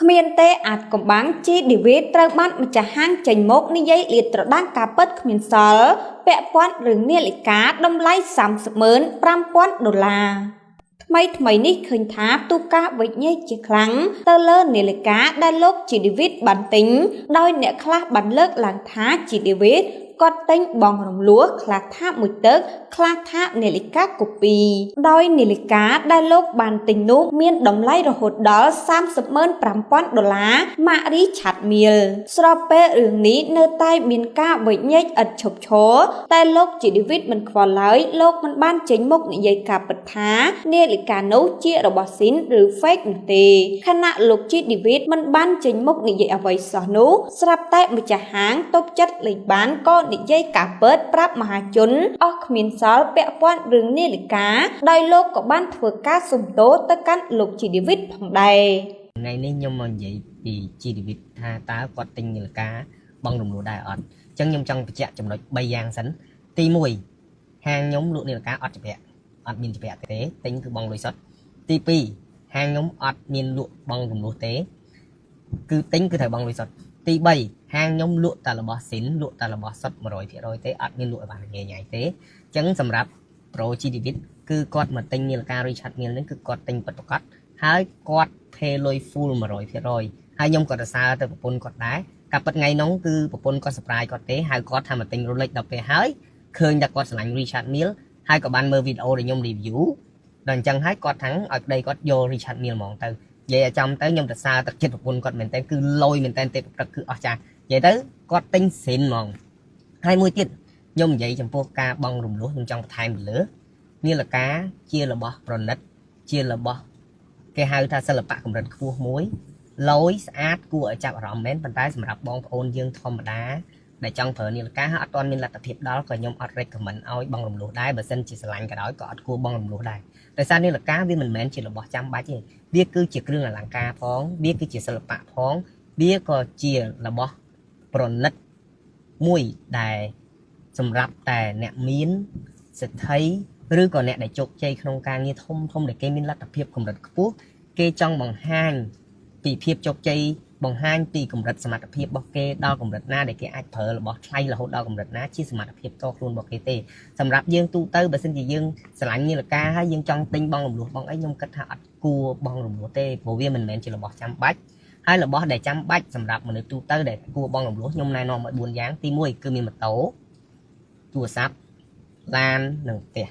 គ្មានទេអាចកំបាំងជីឌីវីតត្រូវបានម្ចាស់ហាងចេញមកនិយាយលាតត្រដាងការពិតគ្មានសល់ពាក់ព័ន្ធរឿងនាឡិកាតម្លៃ$30,500ថ្មីនេះឃើញថាទូការវិញ្ញេជាខ្លាំងទៅលើនាឡិកាដែលលោកជីឌីវីតបានទិញដោយអ្នកខ្លះបានលើកឡើងថាជីឌីវីតគាត់ទិញបងរំលោះខ្លះថាមួយទឹកខ្លះថានាឡិកាកូពីដោយនាឡិកាដែលលោកបានទិញនោះមានតម្លៃរហូតដល់$30,500ម៉ាករីឆាត់មៀលស្របពេលរឿងនេះនៅតែមានការវិញ្ញេឥតឈប់ឈរតែលោកជីឌីវីតមិនខ្វល់ឡើយលោកមិនបានចេញមុខនិយាយការពិតថានាឡិកានោះជារបស់ស៊ីនឬ fake នោះទេខណៈលោកជីឌីវីតមិនបានចេញមុខនិយាយអ្វីសោះនោះស្រាប់តែម្ចាស់ហាងទប់ចិត្តលេងបានក៏និយាយការពិតប្រាប់មហាជនអស់គ្មានសល់ពាក់ព័ន្ធរឿងនាឡិកាដោយលោកក៏បានធ្វើការសុំទោសទៅកាន់លោកជីឌីវីតផងដែរថ្ងៃនេះខ្ញុំមកនិយាយពីជីឌីវីតថាតើគាត់ទិញនាឡិកាបងរំលោះដែរអត់អញ្ចឹងខ្ញុំចង់បញ្ជាក់ចំណុច3យ៉ាងសិនទី1ហាងខ្ញុំលក់នាឡិកាអត់មានច្បាប់ទេទិញគឺបងលុយសុទ្ធទី2ហាងខ្ញុំអត់មានលក់បងរំលោះទេគឺទិញគឺត្រូវបងលុយសុទ្ធទី3ហាងខ្ញុំលក់តែរបស់ស៊ីនលក់តែរបស់សុទ្ធ 100% ទេអត់មានលក់ឲ្យបានងាយៗទេអញ្ចឹងសម្រាប់ Pro GDVit គឺគាត់មកទិញនាឡិកា Richard Mille នេះគឺគាត់ទិញពិតប្រាកដហើយគាត់ pay លុយ full 100% ហើយខ្ញុំក៏សរសើរទៅប្រពន្ធគាត់ដែរកាលពិតថ្ងៃនោះគឺប្រពន្ធគាត់ surprise គាត់ទេហៅគាត់ថាមកទិញ Rolex ដល់ពេលហើយឃើញតែគាត់ស្រឡាញ់ Richard Mille ហើយក៏បានមើលវីដេអូដែលខ្ញុំ review ដល់អញ្ចឹងហើយគាត់ថាឲ្យប្តីគាត់យក Richard Mille ហ្មងទៅនិយាយឲ្យចំទៅខ្ញុំសរសើរទឹកចិត្តប្រពន្ធគាត់មែនតើគឺលយមែនតើទេប្រព្រឹត្តគឺអស្ចារ្យនិយាយទៅគាត់ទិញស៊ីនហ្មងហើយមួយទៀតខ្ញុំនិយាយចំពោះការបងរំលោះខ្ញុំចង់បន្ថែមទៅលើនាឡិកាជារបស់ប្រណិតជារបស់គេហៅថាសិល្បៈកម្រិតខ្ពស់មួយលយស្អាតគួរឲ្យចាប់អារម្មណ៍មែនប៉ុន្តែសម្រាប់បងប្អូនយើងធម្មតាដែលចង់ប្រើនាឡិកាហើយអត់ទាន់មានលទ្ធភាពដល់ក៏ខ្ញុំអត់ recommend ឲ្យបងរំលោះដែរបើសិនជាស្រឡាញ់ក៏ដោយក៏អត់គួរបងរំលោះដែរដោយសារនាឡិកាវាមិនមែនជារបស់ចាំបាច់ទេវាគឺជាគ្រឿងអលង្ការផងវាគឺជាសិល្បៈផងវាក៏ជារបស់ប្រណិតមួយដែលសម្រាប់តែអ្នកមានសិទ្ធិឬក៏អ្នកដែលជោគជ័យក្នុងការងារធំដែលគេមានលទ្ធភាពកម្រិតខ្ពស់គេចង់បង្ហាញពីភាពជោគជ័យបង្ហាញពីកម្រិតសមត្ថភាពរបស់គេដល់កម្រិតណាដែលគេអាចប្រើរបស់ថ្លៃរហូតដល់កម្រិតណាជាសមត្ថភាពតខ្លួនរបស់គេទេសម្រាប់យើងទូទៅបើសិនជាយើងស្រឡាញ់នាឡិកាហើយយើងចង់ទិញបងរំលោះបងអីខ្ញុំគិតថាអត់គួរបងរំលោះទេព្រោះវាមិនមែនជារបស់ចាំបាច់ហើយរបស់ដែលចាំបាច់សម្រាប់មនុស្សទូទៅដែលគួរបងរំលោះខ្ញុំណែនាំឲ្យ4យ៉ាងទី1គឺមានម៉ូតូទូរស័ព្ទឡាននិងផ្ទះ